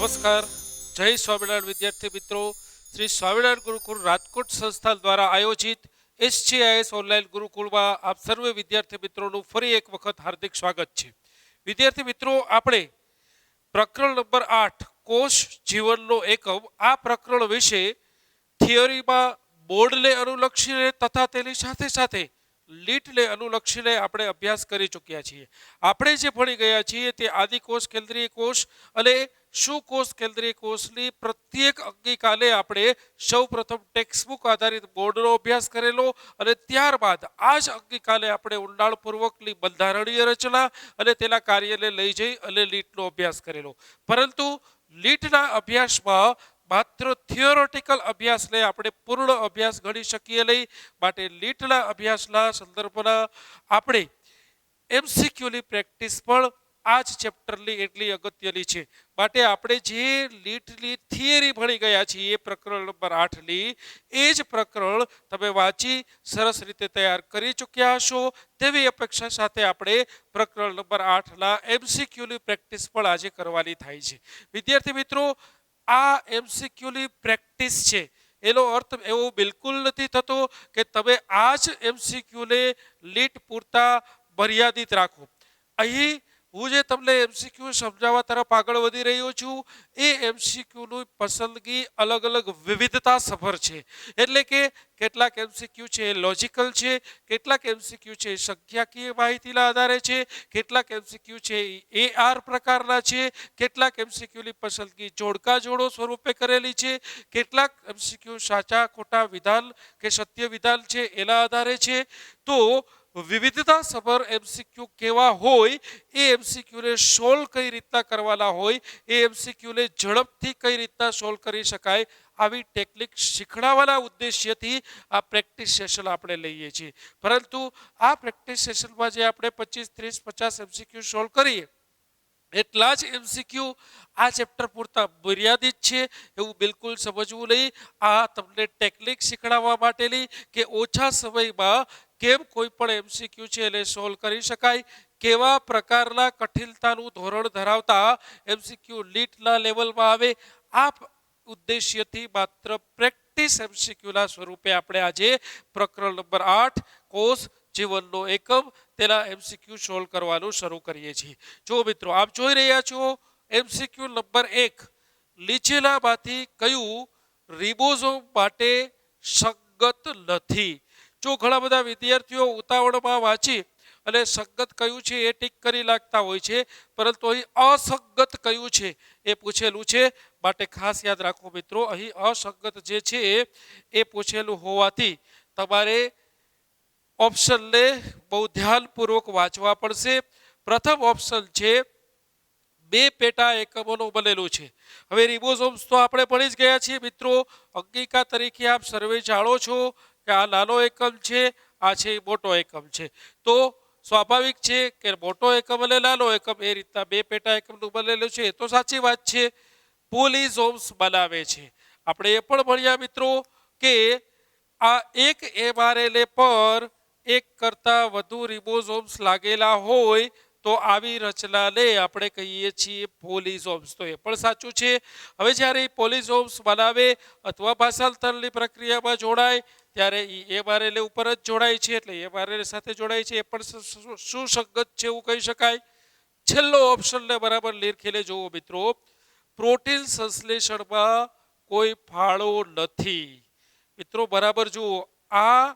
નમસ્કાર, જય સ્વામિનારાયણ વિદ્યાર્થી મિત્રો. શ્રી સ્વામિનારાયણ ગુરુકુળ રાજકોટ સંસ્થાન દ્વારા આયોજિત SGIS ઓનલાઈન ગુરુકુળમાં આપ સર્વે વિદ્યાર્થી મિત્રોનું ફરી એક વખત હાર્દિક સ્વાગત છે. વિદ્યાર્થી મિત્રો, આપણે પ્રકરણ નંબર 8 કોષ જીવનનો એકમ આ પ્રકરણ વિશે થિયરીમાં બોર્ડને અનુલક્ષીને તથા તેની સાથે સાથે લીટને અનુલક્ષીને આપણે અભ્યાસ કરી ચૂક્યા છીએ. આપણે જે ભણી ગયા છીએ તે આદિકોષ, કેન્દ્રીય કોષ અને સુકોષ કેન્દ્રીય કોષની પ્રત્યેક અંગિકાને આપણે સૌપ્રથમ ટેક્સ્ટબુક આધારિત બોર્ડનો અભ્યાસ કરેલો અને ત્યારબાદ આ જ અંગિકાને આપણે ઊંડાણપૂર્વકની બંધારણીય રચના અને તેના કાર્યને લઈ જઈ અને લીટનો અભ્યાસ કરેલો. પરંતુ લીટના અભ્યાસમાં માત્ર થિયોરેટિકલ અભ્યાસને આપણે પૂર્ણ અભ્યાસ ગણી શકીએ નહીં. માટે લીટના અભ્યાસના સંદર્ભના આપણે MCQની પ્રેક્ટિસ પણ આ જ ચેપ્ટરની એટલી અગત્યની છે. માટે આપણે જે લીટની થિયરી ભણી ગયા છીએ એ પ્રકરણ નંબર 8ની એ જ પ્રકરણ તમે વાંચી સરસ રીતે તૈયાર કરી ચૂક્યા હશો તેવી અપેક્ષા સાથે આપણે પ્રકરણ નંબર 8ના MCQની પ્રેક્ટિસ પણ આજે કરવાની થાય છે. વિદ્યાર્થી મિત્રો, આ MCQની પ્રેક્ટિસ છે એનો અર્થ એવો બિલકુલ નથી થતો કે તમે આ જ MCQને લીટ પૂરતા મર્યાદિત રાખો. અહીં હું જે તમને MCQ સમજાવવા તરફ આગળ વધી રહ્યો છું એ MCQની પસંદગી અલગ અલગ વિવિધતા સભર છે. એટલે કે કેટલાક MCQ છે એ લોજિકલ છે, કેટલાક MCQ છે એ સંખ્યાકીય માહિતીના આધારે છે, કેટલાક MCQ છે એ AR પ્રકારના છે, કેટલાક MCQની પસંદગી જોડકા જોડો સ્વરૂપે કરેલી છે, કેટલાક MCQ સાચા ખોટા વિધાન કે સત્ય વિધાન છે એના આધારે છે. તો વિવિધતા સભર MCQ કેવા હોય, એ MCQને સોલ્વ કઈ રીતના કરવાના હોય, એ MCQને ઝડપથી કઈ રીતના સોલ્વ કરી શકાય આવી ટેકનિક શીખવાડવાના ઉદ્દેશ્યથી આ પ્રેક્ટિસ સેશન આપણે લઈએ છીએ. પરંતુ આ પ્રેક્ટિસ સેશનમાં જે આપણે 25, 30, 50 MCQ સોલ્વ કરીએ એટલા જ MCQ આ ચેપ્ટર પૂરતા મર્યાદિત છે એવું બિલકુલ સમજવું નહીં. આ તમને ટેકનિક શીખવાડવા માટેની કે ઓછા સમયમાં કેમ કોઈ પણ MCQ છે એને સોલ્વ કરી શકાય, કેવા પ્રકારના કઠિનતાનું ધોરણ ધરાવતા MCQ લીટના લેવલમાં આવે, આ ઉદ્દેશ્યથી માત્ર પ્રેક્ટિસ MCQના સ્વરૂપે આપણે આજે પ્રકરણ નંબર 8 કોષ જીવનનો એકમ તેના MCQ સોલ્વ કરવાનું શરૂ કરીએ છીએ. જો મિત્રો, આપ જોઈ રહ્યા છો MCQ નંબર 1, નીચેનામાંથી કયું રિબોઝોમ માટે સંગત નથી? જો ઘણા બધા વિદ્યાર્થીઓ ઉતાવળમાં વાંચી અને સંગત કયું છે એ ટીક કરી નાખતા હોય છે, પરંતુ અહીં અસંગત કયું છે એ પૂછેલું છે. માટે ખાસ યાદ રાખો મિત્રો, અહીં અસંગત જે છે એ પૂછેલું હોવાથી તમારે ઓપ્શનને બહુ ધ્યાનપૂર્વક વાંચવા પડશે. પ્રથમ ઓપ્શન છે 2 પેટા એકમોનું બનેલું છે. હવે રિબોઝોમ્સ તો આપણે ભણી જ ગયા છીએ મિત્રો. અંગિકા તરીકે આપ સર્વે જાણો છો કે આ નાનો એકમ છે, આ છે મોટો એકમ છે. તો સ્વાભાવિક છે કે મોટો એકમ અને નાનો એકમ એ રીતના 2 પેટા એકમનું બનેલું છે. તો સાચી વાત છે, પોલિઝોમ્સ બનાવે છે. આપણે એ પણ ભણ્યા મિત્રો કે આ એક mRNA પર એક કરતાં વધુ રિબોઝોમ્સ લાગેલા હોય તો આવી રચનાને આપણે કહીએ છીએ પોલિઝોમ્સ. તો એ પણ સાચું છે. હવે જ્યારે પોલિઝોમ્સ બનાવે અથવા ભાષાંતરની પ્રક્રિયામાં જોડાય ત્યારે એ mRNA ઉપર જ જોડાય છે, એટલે mRNA સાથે જોડાય છે, એ પણ સુસંગત છે એવું કહી શકાય. છેલ્લો ઓપ્શનને બરાબર લીરખીને જુઓ મિત્રો, પ્રોટીન સંશ્લેષણમાં કોઈ ફાળો નથી. મિત્રો બરાબર જુઓ, આ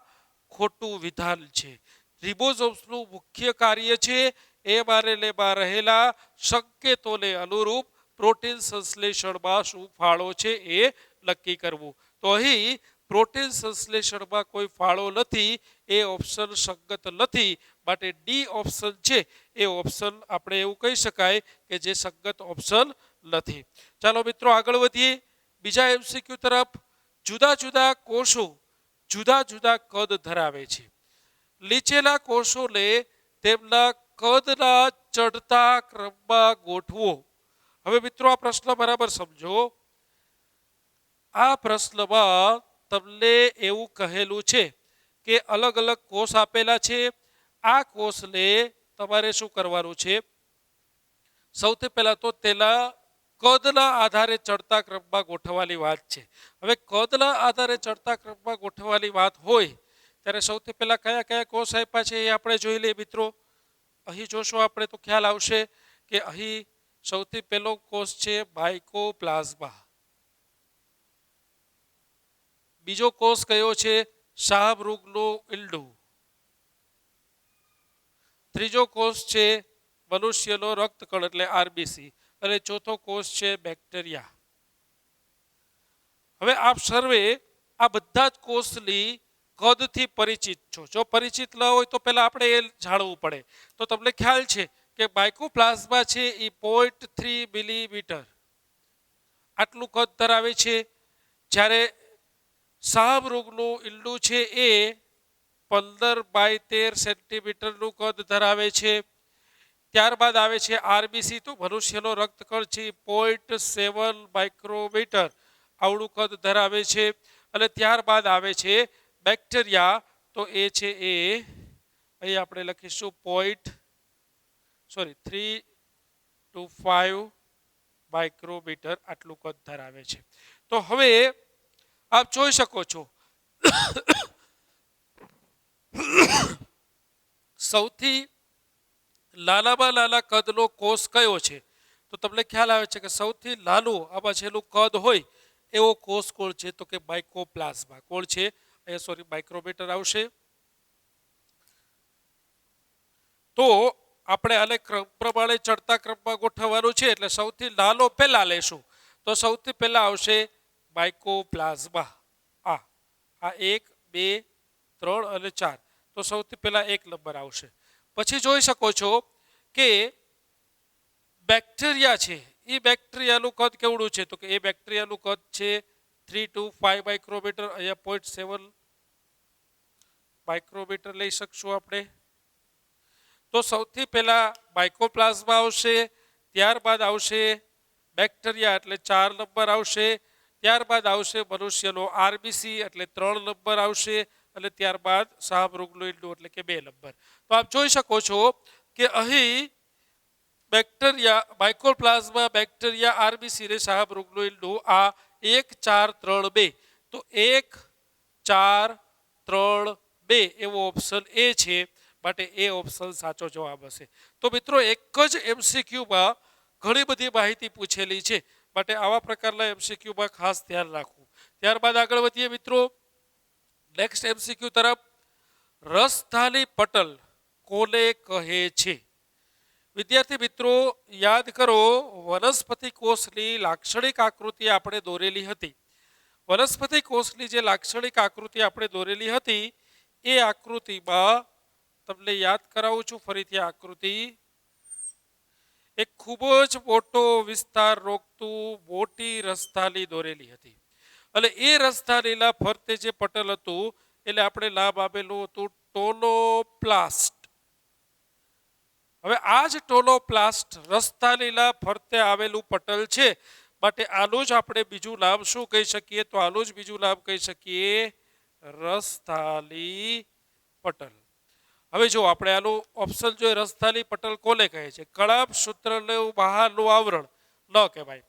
ખોટું વિધાન છે. રિબોઝોમ્સનું મુખ્ય કાર્ય છે mRNAમાં રહેલા સંકેતોને અનુરૂપ પ્રોટીન સંશ્લેષણમાં શું ફાળો છે એ નક્કી કરવું. તો અહીં પ્રોટીન સંશ્લેષણમાં કોઈ ફાળો નથી, એ ઓપ્શન સંગત નથી. માટે ડી ઓપ્શન છે એ ઓપ્શન આપણે એવું કહી શકાય કે જે સંગત ઓપ્શન નથી. ચાલો મિત્રો આગળ વધીએ બીજા MCQ તરફ. જુદા જુદા કોષો જુદા જુદા કદ ધરાવે છે. નીચેના કોષોને તેમના કદના ચડતા ક્રમમાં ગોઠવો. હવે મિત્રો આ પ્રશ્ન બરાબર સમજો. આ પ્રશ્નમાં તમને એવું કહેલું છે કે અલગ અલગ કોષ આપેલા છે. આ કોષને તમારે શું કરવાનું છે? સૌથી પહેલા તો તેના કદના આધારે ચડતા ક્રમમાં ગોઠવવાની વાત છે. હવે કદના આધારે ચડતા ક્રમમાં ગોઠવવાની વાત હોય ત્યારે સૌથી પહેલા કયા કયા કોષ આપ્યા છે એ આપણે જોઈ લઈએ મિત્રો. અહીં જોશો આપણે તો ખ્યાલ આવશે કે અહીં સૌથી પહેલો કોષ છે માઇકોપ્લાઝ્મા. બીજો કોષ કયો છે? શાહમૃગનું ઈંડું. ત્રીજો કોષ છે મનુષ્યનો રક્તકણ એટલે આરબીસી. અને ચોથો કોષ છે બેક્ટેરિયા. હવે આપ સર્વે આ બધા જ કોષની કદથી પરિચિત છો. જો પરિચિત ન હોય તો પહેલા આપણે એ જાણવું પડે. તો તમને ખ્યાલ છે કે માઇકોપ્લાઝ્મા છે એ 0.3 મિલીમીટર આટલું કદ ધરાવે છે, જ્યારે શાહમૃગનું ઈંડું છે એ 15 બાય 13 સેન્ટીમીટરનું કદ ધરાવે છે. ત્યારબાદ આવે છે આરબીસી, તો મનુષ્યનો રક્તકણ છે 0.7 માઇક્રોમીટર આવડું કદ ધરાવે છે. અને ત્યારબાદ આવે છે બેક્ટેરિયા, તો એ છે એ અહીં આપણે લખીશું 3 to 5 માઇક્રોમીટર આટલું કદ ધરાવે છે. તો હવે આપ જોઈ શકો છો સૌથી નાનામાં નાના કદનો કોષ કયો છે? તો તમને ખ્યાલ આવે છે કે સૌથી નાનું આમાં જેનું કદ હોય એવો કોષ કોણ છે? તો કે માઇકોપ્લાઝ્મા. કોણ છે? અહીંયા સોરી માઇક્રોમીટર આવશે. તો આપણે આને ક્રમ પ્રમાણે ચડતા ક્રમમાં ગોઠવવાનું છે એટલે સૌથી નાનો પહેલા લેશું. તો સૌથી પહેલા આવશે માઇકોપ્લાઝ્મા. આ 1, 2, 3 અને 4. તો સૌથી પહેલા 1 નંબર આવશે. પછી જોઈ શકો છો કે બેક્ટેરિયા છે એ બેક્ટેરિયાનું કદ કેવડું છે? તો કે એ બેક્ટેરિયાનું કદ છે 3 to 5 માઇક્રોમીટર. અહીંયા 0.7 માઇક્રોમીટર લઈ શકશું આપણે. તો સૌથી પહેલા માઇકોપ્લાઝ્મા આવશે, ત્યારબાદ આવશે બેક્ટેરિયા એટલે 4 નંબર આવશે, ત્યારબાદ આવશે મનુષ્યનો આરબીસી એટલે 3 નંબર આવશે, અને ત્યારબાદ શાહમૃગનું ઈંડું એટલે કે 2 નંબર. તો આપ જોઈ શકો છો કે અહીં બેક્ટેરિયા, માઇકોપ્લાઝ્મા, બેક્ટેરિયા, આરબીસી અને શાહમૃગનું ઈંડું આ 1, 4, 3, 2. તો 1, 4, 3, 2 એવો ઓપ્શન એ છે, માટે એ ઓપ્શન સાચો જવાબ હશે. તો મિત્રો એક જ એમસીક્યુમાં ઘણી બધી માહિતી પૂછેલી છે, માટે આવા પ્રકારના એમસીક્યુમાં ખાસ ધ્યાન રાખવું. ત્યારબાદ આગળ વધીએ મિત્રો નેક્સ્ટ એમસીક્યુ તરફ. રસધાની પટલ કોને કહે છે? વિદ્યાર્થી મિત્રો યાદ કરો, વનસ્પતિ કોષની લાક્ષણિક આકૃતિ આપણે દોરેલી હતી. વનસ્પતિ કોષની જે લાક્ષણિક આકૃતિ આપણે દોરેલી હતી એ આકૃતિમાં તમને યાદ કરાવું છું ફરીથી. આકૃતિ એક ખૂબ જ મોટો વિસ્તાર રોકતું મોટી રસધાની દોરેલી હતી, અને એ રસધાનીના ફરતે જે પટલ હતું એટલે આપણે નામ આપેલું હતું ટોનોપ્લાસ્ટ. હવે આ જ ટોનોપ્લાસ્ટ રસધાનીના ફરતે આવેલું પટલ છે, માટે આનું જ આપણે બીજું નામ શું કહી શકીએ? તો આનું જ બીજું નામ કહી શકીએ રસધાની પટલ. હવે જો આપણે આનું ઓપ્શન જોઈએ, રસધાની પટલ કોને કહે છે? કણાભ સૂત્રનું બહારનું આવરણ ન કહેવાય,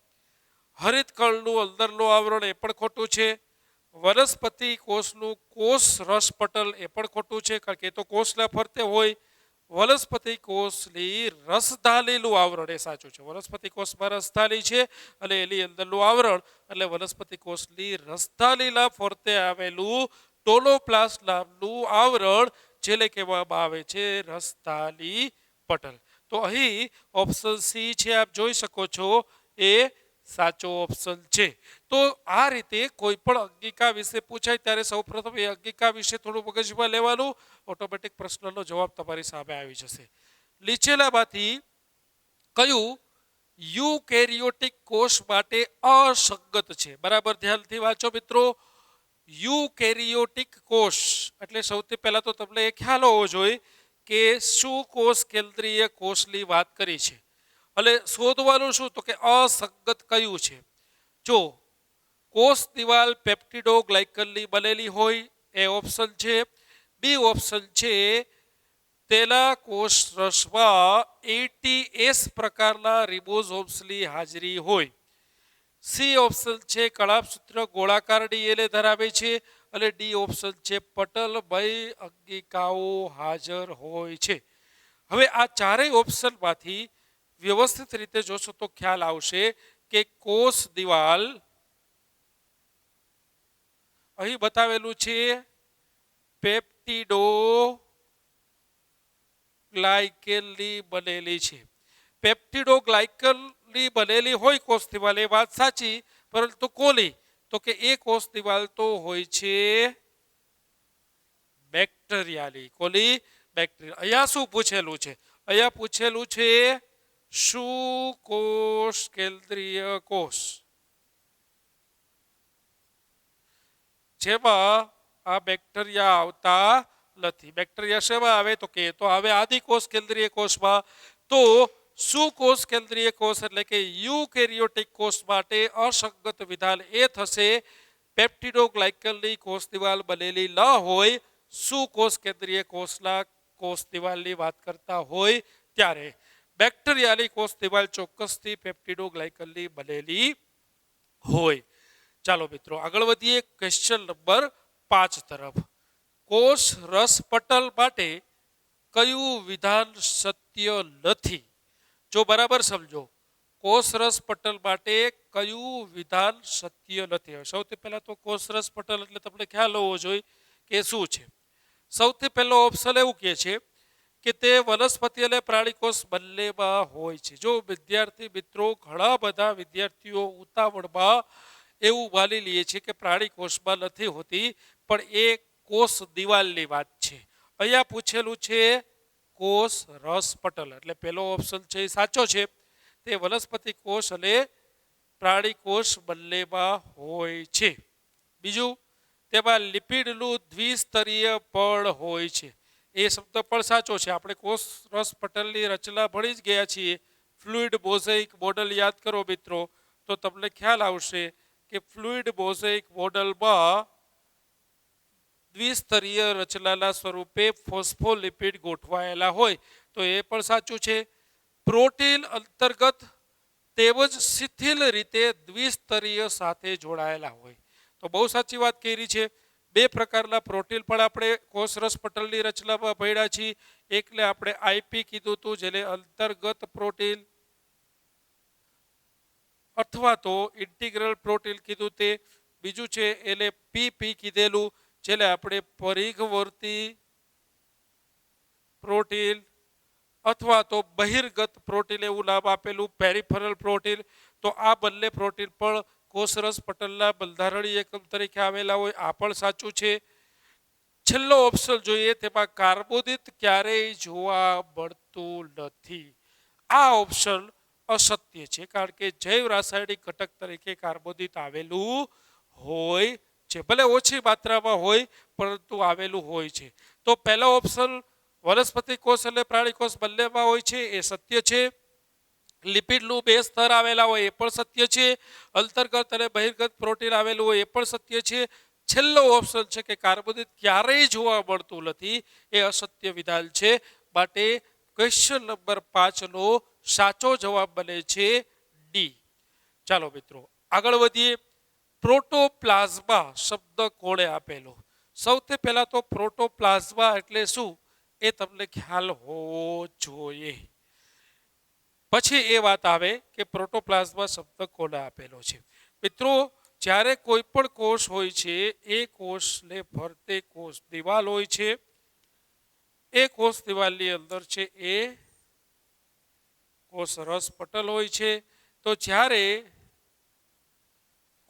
હરિતકણનું અંદરનું આવરણ એ પણ ખોટું છે, વનસ્પતિ કોષનું કોષ રસ પટલ એ પણ ખોટું છે, કારણ કે એ તો કોષના ફરતે હોય. વનસ્પતિ કોષની રસધાનીનું આવરણ એ સાચું છે. વનસ્પતિ કોષમાં રસધાની છે અને એની અંદરનું આવરણ એટલે વનસ્પતિ કોષની રસધાનીના ફરતે આવેલું ટોનોપ્લાસ્ટ નામનું આવરણ, જેને કહેવામાં આવે છે રસધાની પટલ. તો અહીં ઓપ્શન સી છે, આપ જોઈ શકો છો એ સાચો ઓપ્શન છે. તો આ રીતે કોઈ પણ અંગિકા વિશે પૂછાય ત્યારે સૌપ્રથમ એ અંગિકા વિશે થોડું મગજમાં લેવાનું, ઓટોમેટિક પ્રશ્નનો જવાબ તમારી સામે આવી જશે. નીચેનામાંથી કયું યુકેરિયોટિક કોષ માટે અસંગત છે? બરાબર ધ્યાનથી વાંચો મિત્રો. યુકેરિયોટિક કોષ એટલે સૌથી પહેલા તો તમને એ ખ્યાલ હોવો જોઈએ કે શું કોષ કેન્દ્રીય કોષની વાત કરી છે, એટલે શોધવાનું શું? તો કે અસંગત કયું છે? જો કોષ દિવાલ પેપ્ટિડોગ્લાયકનની બનેલી હોય એ ઓપ્શન છે. બી ઓપ્શન છે તેના કોષ રસમાં 80S પ્રકારના રિબોઝોમ્સની હાજરી હોય. સી ઓપ્શન છે કળાપસૂત્ર ગોળાકાર ડીએનએ ધરાવે છે અને ડી ઓપ્શન છે પટલ ભય અંગિકાઓ હાજર હોય છે. હવે આ ચારેય ઓપ્શનમાંથી વ્યવસ્થિત રીતે જોશો તો ખ્યાલ આવશે કે કોષ દિવાલ અહીં બતાવેલું છે પેપ્ટિડો ગ્લાયકેલની બનેલી છે. પેપ્ટિડો ગ્લાયકેલની બનેલી હોય કોષ દિવાલ એ વાત સાચી, પરંતુ કોની? તો કે એ કોષ દિવાલ તો હોય છે બેક્ટેરિયાની. કોની? બેક્ટેરિયા. અહીંયા શું પૂછેલું છે? અહીંયા પૂછેલું છે શું કોષ કેન્દ્રીય કોષ, જેમાં આ બેક્ટેરિયા આવતા નથી. બેક્ટેરિયા શેમાં આવે? તો કે તો આવે આદિકોષ કેન્દ્રીય કોષમાં. તો સુકોષ કેન્દ્રીય કોષ એટલે કે યુકેરિયોટિક કોષ માટે અસંગત વિધાન એ થશે પેપ્ટિડોગ્લાયકલની કોષ દિવાલ બનેલી ન હોય, સુકોષ કેન્દ્રીય કોષના કોષ દિવાલની વાત કરતા હોય ત્યારે. બેક્ટેરિયાની કોષ દિવાલ ચોક્કસથી પેપ્ટિડોગ્લાયકલની બનેલી હોય. ચાલો મિત્રો આગળ વધીએ ક્વેશ્ચન નંબર 5 તરફ. કોષ રસ પટલ માટે કયું વિધાન સત્ય નથી? જો બરાબર સમજો, કોષ રસ પટલ માટે કયું વિધાન સત્ય નથી? સૌથી પહેલા તો કોષ રસ પટલ એટલે તમને ખ્યાલ હોવો જોઈએ કે શું છે. સૌથી પહેલો ઓપ્શન એવું કહે છે કે તે વનસ્પતિ અને પ્રાણી કોષ બંનેમાં હોય છે. જો વિદ્યાર્થી મિત્રો, ઘણા બધા વિદ્યાર્થીઓ ઉતાવળમાં એવું માની લઈએ છે કે પ્રાણી કોષમાં નથી હોતી, પણ એ કોષ દિવાલની વાત છે. અહીંયા પૂછેલું છે કોષ રસ પટલ, એટલે પહેલો ઓપ્શન છે એ સાચો છે. તે વનસ્પતિ કોષ અને પ્રાણી કોષ બંનેમાં હોય છે. બીજું, તેમાં લિપિડનું દ્વિસ્તરીય પડ હોય છે. એ શબ્દ પણ સાચો છે. આપણે કોષ રસ પટલની રચના ભણી જ ગયા છીએ. ફ્લુઇડ મોઝેઇક મોડલ યાદ કરો મિત્રો, તો તમને ખ્યાલ આવશે કે ફ્લુઇડ મોઝેઇક મોડલમાં દ્વિસ્તરીય રચનાના સ્વરૂપે ફોસ્ફોલિપિડ ગોઠવાયેલા હોય. તો એ પણ સાચું છે. પ્રોટીન અંતર્ગત તેમજ શિથિલ રીતે દ્વિસ્તરીય સાથે જોડાયેલા હોય. તો બહુ સાચી વાત કરી છે. બે પ્રકારના પ્રોટીન પણ આપણે કોષ રસ પટલની રચનામાં ભણ્યા છીએ. એકને આપણે આઈપી કીધું હતું, જેને અંતર્ગત પ્રોટીન, અથવા તો ઇન્ટિગ્રલ પ્રોટીન કીધું તે. બીજું છે એને પીપી કીધેલું, જેને આપણે પરિઘવર્તી પ્રોટીન અથવા તો બહિર્ગત પ્રોટીન એવું નામ આપેલું, પેરિફેરલ પ્રોટીન. તો આ બંને પ્રોટીન પણ કોષરસ પટલના બંધારણીય એકમ તરીકે આવેલા હોય. આ પણ સાચું છે. છેલ્લો ઓપ્શન જોઈએ, તેમાં કાર્બોદિત ક્યારેય જોવા મળતું નથી. આ ઓપ્શન અસત્ય છે, કારણ કે જૈવ રાસાયણિક ઘટક તરીકે કાર્બોદિત આવેલું હોય છે. ભલે ઓછી માત્રામાં હોય, પરંતુ આવેલું હોય છે. તો પહેલો ઓપ્શન વનસ્પતિ કોષ અને પ્રાણી કોષ બંનેમાં હોય છે, એ સત્ય છે. લિપિડનું બે સ્તર આવેલા હોય એ પણ સત્ય છે. અંતર્ગત અને બહિર્ગત પ્રોટીન આવેલું હોય એ પણ સત્ય છે. છેલ્લો ઓપ્શન છે કે કાર્બોદિત ક્યારેય જોવા મળતું નથી, એ અસત્ય વિધાન છે. માટે ક્વેશ્ચન નંબર 5 નો સાચો જવાબ બને છે ડી. ચાલો મિત્રો આગળ વધીએ. પ્રોટોપ્લાઝમા શબ્દ કોણે આપેલો? સૌથી પહેલા તો પ્રોટોપ્લાઝમા એટલે શું એ તમને ખ્યાલ હોવો જોઈએ. પછી એ વાત આવે કે પ્રોટોપ્લાઝમા શબ્દ કોને આપેલો છે. મિત્રો, જ્યારે કોઈ પણ કોષ હોય છે, એ કોષને ફરતે કોષ દિવાલ હોય છે. એ કોષ દિવાલની અંદર છે એ કોષ રસ પટલ હોય છે. તો જ્યારે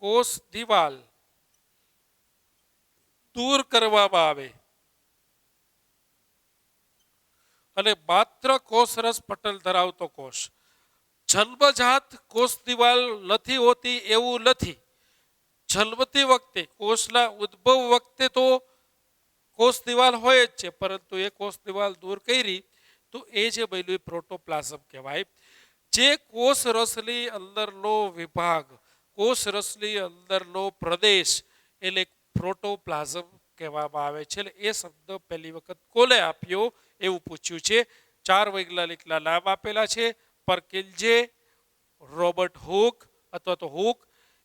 કોષ દિવાલ દૂર કરવામાં આવે અને માત્ર કોષ રસ પટલ ધરાવતો કોષ, જન્મજાત કોષ દિવાલ નથી હોતી એવું નથી. જન્મતી વખતે, કોષના ઉદ્ભવ વખતે તો કોષ દિવાલ હોય જ છે, પરંતુ એ કોષ દિવાલ દૂર કરી તો એ જે બન્યું પ્રોટોપ્લાઝમ કહેવાય. જે કોષ રસની અંદરનો વિભાગ, કોષ રસની અંદરનો પ્રદેશ, એટલે પ્રોટોપ્લાઝમ કહેવામાં આવે છે. એ શબ્દ પહેલી વખત કોને આપ્યો એવું પૂછ્યું છે. 4 વૈજ્ઞાનિકના નામ આપેલા છે: પરકિન્સે, રોબર્ટ હુક અથવા તો હુક,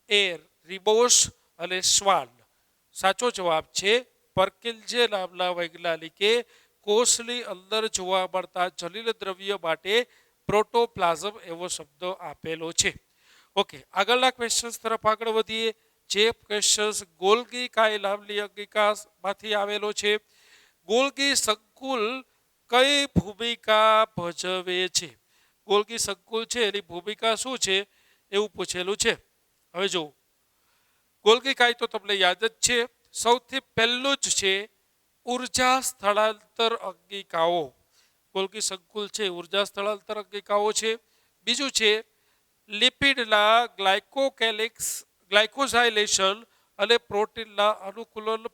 એ રિબોસ અને શ્વાન. સાચો જવાબ છે પરકિલ્જે નામના વૈજ્ઞાનિકે કોષની અંદર જોવા મળતા જલિલ દ્રવ્ય માટે પ્રોટોપ્લાઝમ એવો શબ્દ આપેલો છે. ઓકે, આગળના ક્વેશ્ચન્સ તરફ આગળ વધીએ. જે ક્વેશ્ચન્સ ગોલ્ગી કાય નામની અંગિકામાંથી આવેલો છે. ગોલ્ગી સંકુલ કઈ ભૂમિકા ભજવે છે? ગોલ્ગી સંકુલ છે એની ભૂમિકા શું છે એવું પૂછેલું છે. હવે જો ગોલ્ગી કાય તો તમને યાદ જ છે. સૌથી પહેલું જ છે ઉર્જા સ્થળાંતર અંગિકાઓ. ગોલ્ગી સંકુલ છે ઉર્જા સ્થળાંતર અંગિકાઓ છે. બીજું છે લિપિડના ગ્લાયકોઝાઇલેશન અને પ્રોટીનના અનુકૂલન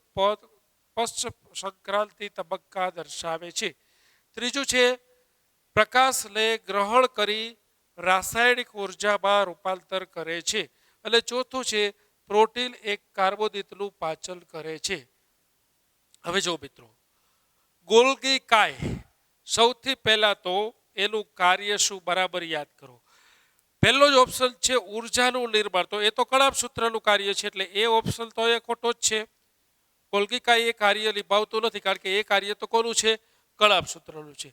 પશ્ચ સંક્રાંતિ તબક્કા દર્શાવે છે. ત્રીજું છે પ્રકાશને ગ્રહણ કરી રાસાયણિક ઉર્જામાં રૂપાંતર કરે છે. અને ચોથું છે પ્રોટીન એક કાર્બોદિતનું પાચન કરે છે. હવે જો મિત્રો ગોલ્ગી કાય સૌથી પહેલા તો એનું કાર્ય શું બરાબર યાદ કરો. પહેલો જ ઓપ્શન છે ઉર્જાનું નિર્માણ, તો એ તો કણાભ સૂત્રનું કાર્ય છે એટલે એ ઓપ્શન તો એ ખોટો જ છે. ગોલ્ગી કાય એ કાર્ય નિભાવતું નથી કારણ કે એ કાર્ય તો કોનું છે? કણાભ સૂત્રનું છે.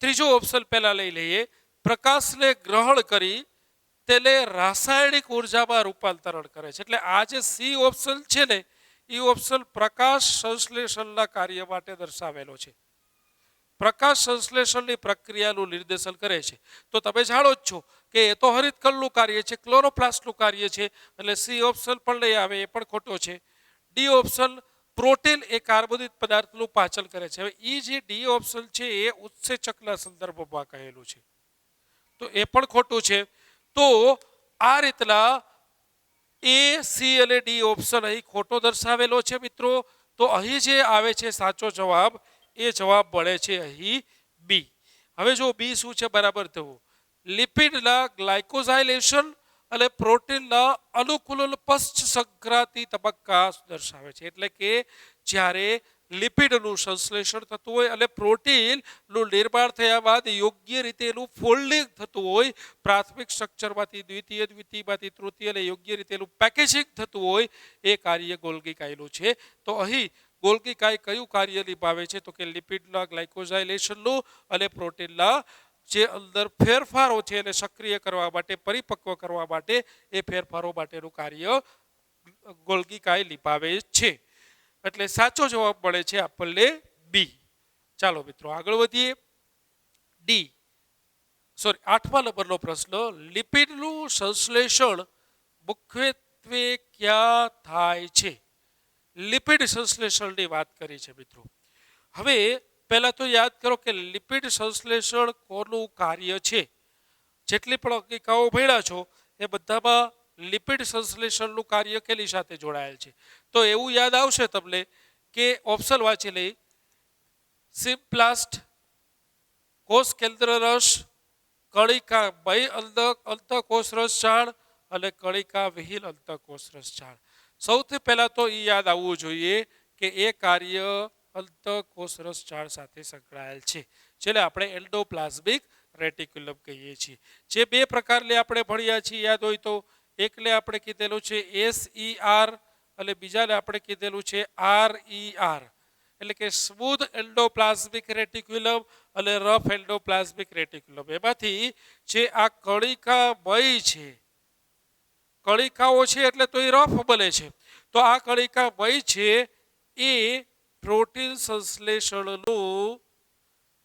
ત્રીજો ઓપ્શન પહેલા લઈ લઈએ. પ્રકાશને ગ્રહણ કરી તેને રાસાયણિક ઉર્જામાં રૂપાંતરણ કરે છે. એટલે આ જે સી ઓપ્શન છે ને એ ઓપ્શન પ્રકાશ સંશ્લેષણના કાર્ય માટે દર્શાવેલો છે. પ્રકાશ સંશ્લેષણની પ્રક્રિયાનું નિર્દેશન કરે છે. તો તમે જાણો જ છો કે એ તો હરિતકણનું કાર્ય છે, ક્લોરોપ્લાસ્ટનું કાર્ય છે, એટલે સી ઓપ્શન પણ નહીં આવે, એ પણ ખોટો છે. ડી ઓપ્શન પ્રોટીન એ કાર્બોદિત પદાર્થનું પાચન કરે છે. હવે એ જે ડી ઓપ્શન છે એ ઉત્સેચકના સંદર્ભમાં કહેલું છે, તો એ પણ ખોટું છે. તો આ રીતના એ, સી અને ડી ઓપ્શન અહીં ખોટો દર્શાવેલો છે મિત્રો. તો અહીં જે આવે છે સાચો જવાબ એ જવાબ મળે છે અહીં બી. હવે જો બી શું છે બરાબર થવું. લિપિડના ગ્લાયકોઝાઇલેશન અને પ્રોટીનના અનુકૂલન પશ્ચ સંક્રાંતિ તબક્કા દર્શાવે છે. એટલે કે જ્યારે લિપિડનું સંશ્લેષણ થતું હોય અને પ્રોટીનનું નિર્માણ થયા બાદ યોગ્ય રીતે એનું ફોલ્ડિંગ થતું હોય, પ્રાથમિક સ્ટ્રક્ચરમાંથી દ્વિતીયમાંથી તૃતીય અને યોગ્ય રીતે એનું પેકેજિંગ થતું હોય, એ કાર્ય ગોલ્ગી કાયનું છે. તો અહીં ગોલ્ગી કાય કયું કાર્ય નિભાવે છે? તો કે લિપિડના ગ્લાયકોઝાઇલેશનનું અને પ્રોટીનના જે અંદર ફેરફારો છે એને સક્રિય કરવા માટે, પરિપક્વ કરવા માટે, એ ફેરફારો માટેનું કાર્ય ગોલ્ગી કાય નિભાવે છે. એટલે સાચો જવાબ મળે છે આપણને બી. ચાલો મિત્રો આગળ વધીએ. ડી 8મા નંબરનો પ્રશ્ન. લિપિડનું સંશ્લેષણ મુખ્યત્વે ક્યાં થાય છે? લિપિડ સંશ્લેષણની વાત કરી છે મિત્રો. હવે પહેલા તો યાદ કરો કે લિપિડ સંશ્લેષણ કોનું કાર્ય છે. જેટલી પણ અંગિકાઓ ભણ્યા છો એ બધામાં લિપિડ સંશ્લેષણનું કાર્ય કેની સાથે જોડાયેલ છે? તો એવું યાદ આવશે તમને કે ઓપ્શન વાંચી લઈ. સિમ્પ્લાસ્ટ, કોષ કેન્દ્ર રસ, કણિકા બાહ્ય અંતઃકોષ રસ ઝાડ અને કણિકા વિહીન અંતઃકોષ રસ ઝાડ. સૌથી પહેલા તો એ યાદ આવવું જોઈએ કે એ કાર્ય અંતઃકોષ રસ ઝાડ સાથે સંકળાયેલ છે, જેને આપણે એન્ડોપ્લાઝમિક રેટિક્યુલમ કહીએ છીએ. જે બે પ્રકારની આપણે ભણ્યા છીએ યાદ હોય તો, એકને આપણે કીધેલું છે SER અને બીજાને આપણે કીધેલું છે RER. એટલે કે સ્મૂધ એન્ડોપ્લાઝમિક રેટિક્યુલમ અને રફ એન્ડોપ્લાઝમિક રેટિક્યુલમ. એમાંથી જે આ કણિકામય છે, કણિકાઓ છે એટલે તો એ રફ બને છે, તો આ કણિકામય છે એ પ્રોટીન સંશ્લેષણનું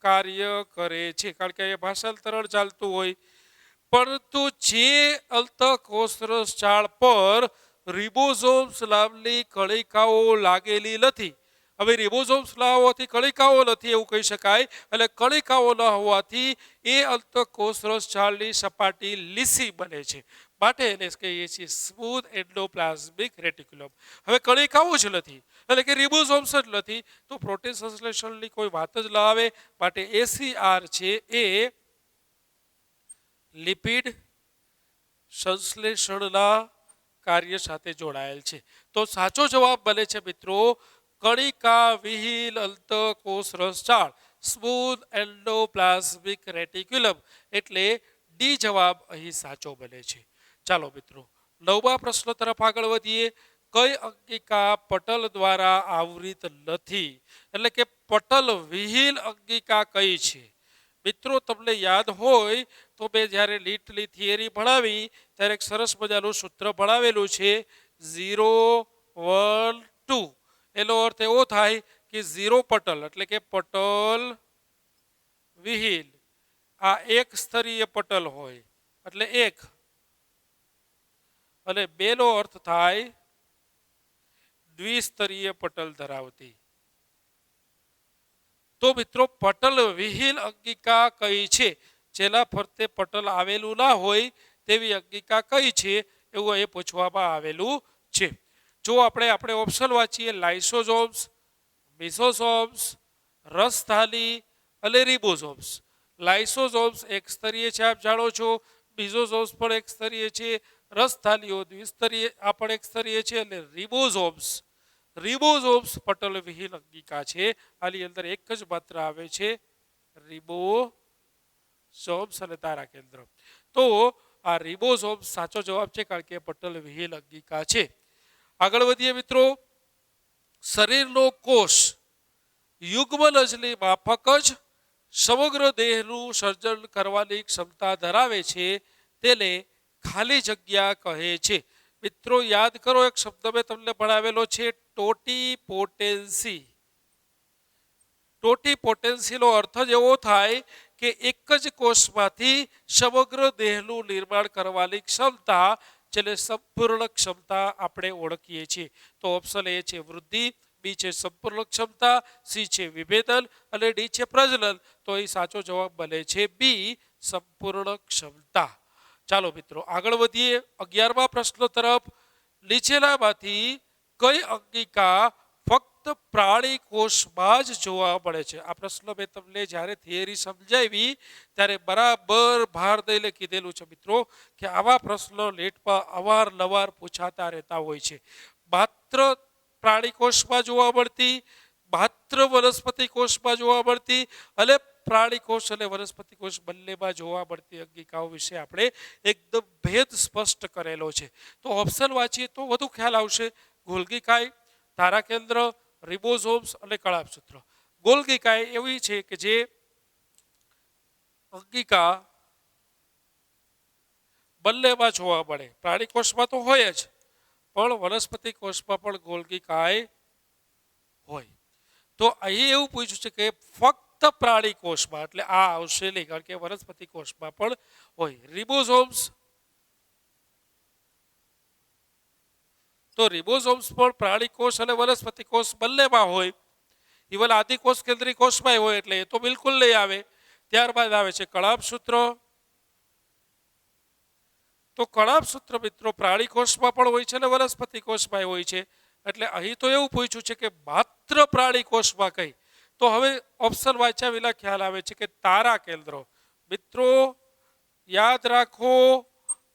કાર્ય કરે છે, કારણ કે એ ભાષાંતરણ ચાલતું હોય. પરંતુ જે અંતઃકોષરસ ઝાડ પર રિબોઝોમ્સ નામની કણિકાઓ લાગેલી નથી. હવે રિબોઝોમ્સ ના હોવાથી કણિકાઓ નથી એવું કહી શકાય, એટલે કણિકાઓ ન હોવાથી એ અંતઃકોષરસ ઝાડની સપાટી લીસી બને છે, માટે એને કહીએ છીએ સ્મૂધ એન્ડોપ્લાઝમિક રેટિક્યુલમ. હવે કણિકાઓ જ નથી એટલે કે રિબોઝોમ્સ જ નથી, તો પ્રોટીન સંશ્લેષણની કોઈ વાત જ ન આવે. માટે SER છે એ લિપિડ સંશ્લેષણના કાર્ય સાથે જોડાયેલ છે. તો સાચો જવાબ બને છે મિત્રો કણિકા વિહીન અંતઃકોષરસ ઝાડ, સ્મૂધ એન્ડોપ્લાઝમિક રેટિક્યુલમ. એટલે ડી જવાબ અહીં સાચો બને છે. ચાલો મિત્રો, નવમા પ્રશ્ન તરફ આગળ વધીએ. કઈ અંગિકા પટલ દ્વારા આવૃત નથી? એટલે કે પટલ વિહીન અંગિકા કઈ છે? મિત્રો, તમને યાદ હોય તો મેં જ્યારે લીટની થિયરી ભણાવી ત્યારે એક સરસ મજાનું સૂત્ર ભણાવેલું છે, 0, 1, 2. એનો અર્થ એવો થાય કે 0 પટલ એટલે કે પટલ વિહીન આ એક સ્તરીય પટલ હોય એટલે એક, અને 2 નો અર્થ થાય દ્વિસ્તરીય પટલ ધરાવતી. તો મિત્રો, પટલ વિહીન અંગિકા કઈ છે? જેના ફરતે પટલ આવેલું ના હોય તેવી અંગિકા કઈ છે એવું અહીં પૂછવામાં આવેલું છે. જો આપણે ઓપ્શન વાંચીએ, લાઇસોઝોમ્સ, મિસોઝોમ્સ, રસધાની અને રિબોઝોમ્સ. લાઇસોઝોમ્સ એક સ્તરીય છે, આપ જાણો છો. મિસોઝોમ્સ પણ એક સ્તરીય છે. રસધાનીઓ દ્વિસ્તરીય આ પણ એક સ્તરીય છે. અને રિબોઝોમ્સ પટલ વિહીન અંગિકા છે. આની અંદર એક જ માત્ર આવે છે, રિબોઝોમ્સ અને તારા કેન્દ્ર. તો આ રિબોઝોમ્સ સાચો જવાબ છે, કારણ કે પટલ વિહીન અંગિકા છે. આગળ વધીએ મિત્રો. શરીરનો કોષ યુગ્મનજની માફક જ સમગ્ર દેહનું સર્જન કરવાની ક્ષમતા ધરાવે છે, તેને ખાલી જગ્યા કહે છે. મિત્રો, યાદ કરો, એક શબ્દ મેં તમને ભણાવેલો છે, ટોટીપોટેન્સી. ટોટીપોટેન્સીનો અર્થ જ એવો થાય કે એક જ કોષમાંથી સમગ્ર દેહનું નિર્માણ કરવાની ક્ષમતા, જેને સંપૂર્ણ ક્ષમતા આપણે ઓળખીએ છીએ. તો ઓપ્શન એ છે વૃદ્ધિ, બી છે સંપૂર્ણ ક્ષમતા, સી છે વિભેદન અને ડી છે પ્રજનન. તો એ સાચો જવાબ બને છે બી, સંપૂર્ણ ક્ષમતા. ચાલો મિત્રો, આગળ વધીએ 11મા પ્રશ્ન તરફ. નીચેનામાંથી કઈ અંગિકા ફક્ત પ્રાણી કોષમાં જ જોવા મળે છે? આ પ્રશ્ન મેં તમને જ્યારે થિયરી સમજાવી ત્યારે બરાબર ભાર દઈને કીધેલું છે મિત્રો, કે આવા પ્રશ્નો લેટમાં અવારનવાર પૂછાતા રહેતા હોય છે. માત્ર પ્રાણી કોષમાં જોવા મળતી, માત્ર વનસ્પતિ કોષમાં જોવા મળતી અને પ્રાણી કોષ અને વનસ્પતિ કોષ બંનેમાં જોવા મળતી અંગિકાઓ વિશે આપણે એકદમ ભેદ સ્પષ્ટ કરેલો છે. તો ઓપ્શન વાંચીએ તો વધુ ખ્યાલ આવશે. ગોલ્ગી કાય, તારા કેન્દ્ર, રિબોઝોમ્સ અને કળાપસૂત્ર. ગોલ્ગી કાય એવી છે કે જે અંગિકા બંનેમાં જોવા મળે. પ્રાણી કોષમાં તો હોય જ, પણ વનસ્પતિ કોષમાં પણ ગોલ્ગી કાય હોય. તો અહીં એવું પૂછ્યું છે કે ફક્ત પ્રાણી કોષમાં, એટલે આ આવશે નહીં, કારણ કે વનસ્પતિ કોષમાં પણ હોય. રિબોઝોમ્સ, તો રિબોઝોમ્સ પણ પ્રાણી કોષ અને વનસ્પતિ કોષ બંનેમાં હોય. ઇવન આદિકોષ કેન્દ્રીય કોષમાં હોય, એટલે એ તો બિલકુલ નહીં આવે. ત્યારબાદ આવે છે કળાપસૂત્ર. તો કળાપસૂત્ર મિત્રો પ્રાણી કોષમાં પણ હોય છે અને વનસ્પતિ કોષમાં હોય છે. એટલે અહીં તો એવું પૂછ્યું છે કે માત્ર પ્રાણી કોષમાં કઈ. તો હવે ઓપ્શન વાંચ્યા વિના ખ્યાલ આવે છે કે તારા કેન્દ્રો. મિત્રો, યાદ રાખો,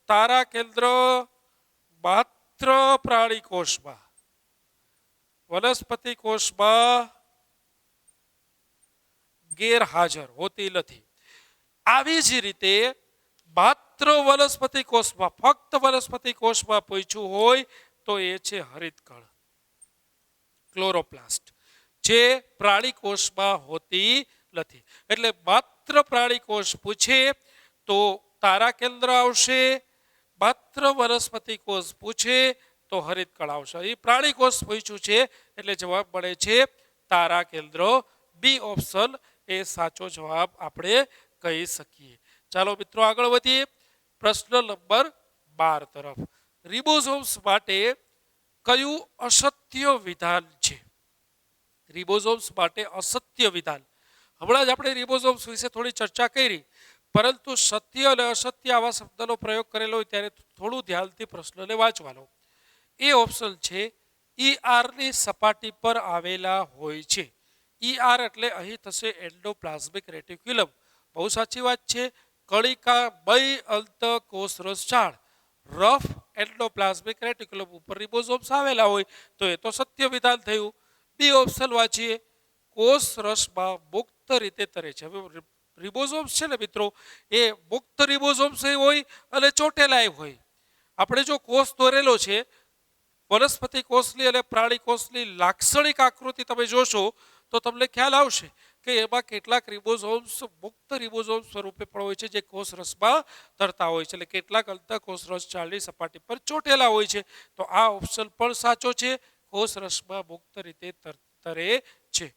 તારા કેન્દ્ર માત્ર પ્રાણી કોષમાં, વનસ્પતિ કોષમાં ગેરહાજર હોતી નથી. આવી જ રીતે માત્ર વનસ્પતિ કોષમાં, ફક્ત વનસ્પતિ કોષમાં પૂછ્યું હોય તો એ છે હરિતકણ, ક્લોરોપ્લાસ્ટ, જે પ્રાણી કોષમાં હોતી નથી. એટલે માત્ર પ્રાણી કોષ પૂછે તો તારા કેન્દ્ર આવશે, માત્ર વનસ્પતિ કોષ પૂછે તો હરિતકણ આવશે. એ પ્રાણી કોષ પૂછ્યું છે એટલે જવાબ મળે છે તારા કેન્દ્ર. બી ઓપ્શન એ સાચો જવાબ આપણે કહી શકીએ. ચાલો મિત્રો, આગળ વધીએ પ્રશ્ન નંબર 12 તરફ. રિબોઝોમ્સ માટે કયું અસત્ય વિધાન છે? રિબોઝોમ્સ માટે અસત્ય વિધાન. હમણાં જ આપણે રિબોઝોમ્સ વિશે થોડી ચર્ચા કરી, પરંતુ સત્ય અને અસત્ય આવા શબ્દનો પ્રયોગ કરેલો હોય ત્યારે થોડું ધ્યાનથી પ્રશ્નને વાંચવાનો. એ ઓપ્શન છે ઈઆરની સપાટી પર આવેલા હોય છે. ઈઆર એટલે અહીં થશે એન્ડોપ્લાઝમિક રેટિક્યુલમ. બહુ સાચી વાત છે. કણિકા બય અંત કોષરસ ઝાડ, રફ એન્ડોપ્લાઝમિક રેટિક્યુલમ ઉપર રિબોઝોમ્સ આવેલા હોય તો એ તો સત્ય વિધાન થયું. બી ઓપ્શન વાંચીએ, કોષ રસમાં મુક્ત રીતે તરે છે. હવે રિબોઝોમ્સ છે ને મિત્રો, એ મુક્ત રિબોઝોમ્સ હોય અને ચોટેલાય હોય. આપણે જો કોષ દોરેલો છે, વનસ્પતિ કોષની અને પ્રાણી કોષની લાક્ષણિક આકૃતિ તમે જોશો તો તમને ખ્યાલ આવશે કે એમાં કેટલાક રિબોઝોમ્સ મુક્ત રિબોઝોમ સ્વરૂપે પણ હોય છે, જે કોષ રસમાં તરતા હોય છે, એટલે કેટલાક અંતઃકોષ રસ છાલની સપાટી પર ચોટેલા હોય છે. તો આ ઓપ્શન પણ સાચો છે, કોષ રસમાં મુક્ત રીતે તરે છે.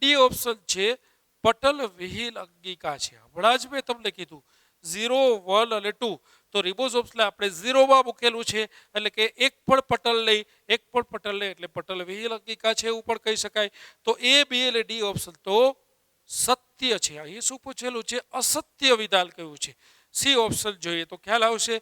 ડી ઓપ્શન છે પટલ વિહીન અંગિકા છે. હમણાં જ મેં તમને કીધું 0, 1 અને 2 તો રિબોઝોમ્સને આપણે 0માં મૂકેલું છે, એટલે કે એક પણ પટલ નહીં, એટલે પટલ વિહીન અંગિકા છે એવું પણ કહી શકાય. તો એ, બી અને ડી ઓપ્શન તો સત્ય છે. અહીં શું પૂછેલું છે? અસત્ય વિધાન કહ્યું છે. સી ઓપ્શન જોઈએ તો ખ્યાલ આવશે.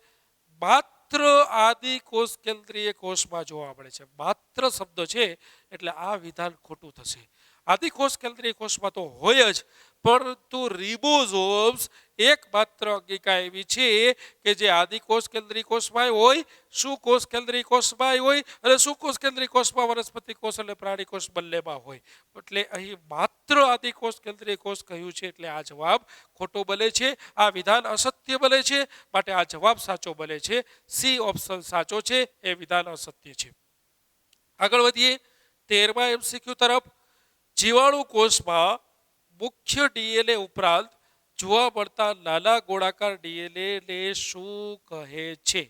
માત્ર આદિ કોષ કેન્દ્રીય કોષમાં જોવા મળે છે. માત્ર શબ્દ છે એટલે આ વિધાન ખોટું થશે. આદિ કોષ કેન્દ્રીય કોષમાં તો હોય જ, પરંતુ રિબોઝોમ્સ એકમાત્ર અંગિકા એવી છે કે જે આદિ કોષ કેન્દ્રીય કોષમાં હોય, શું કોષ કેન્દ્રીય કોષમાં હોય અને શું કોષ કેન્દ્રીય કોષમાં વનસ્પતિ કોષ અને પ્રાણી કોષ બંનેમાં હોય. એટલે અહીં માત્ર આદિ કોષ કેન્દ્રીય કોષ કહ્યું છે, એટલે આ જવાબ ખોટો બને છે, આ વિધાન અસત્ય બને છે, માટે આ જવાબ સાચો બને છે. સી ઓપ્શન સાચો છે, એ વિધાન અસત્ય છે. આગળ વધીએ 13મા MCQ તરફ. જીવાણુ કોષમાં મુખ્ય ડીએનએ ઉપરાંત જોવા મળતા નાના ગોળાકાર ડીએનએ ને શું કહે છે?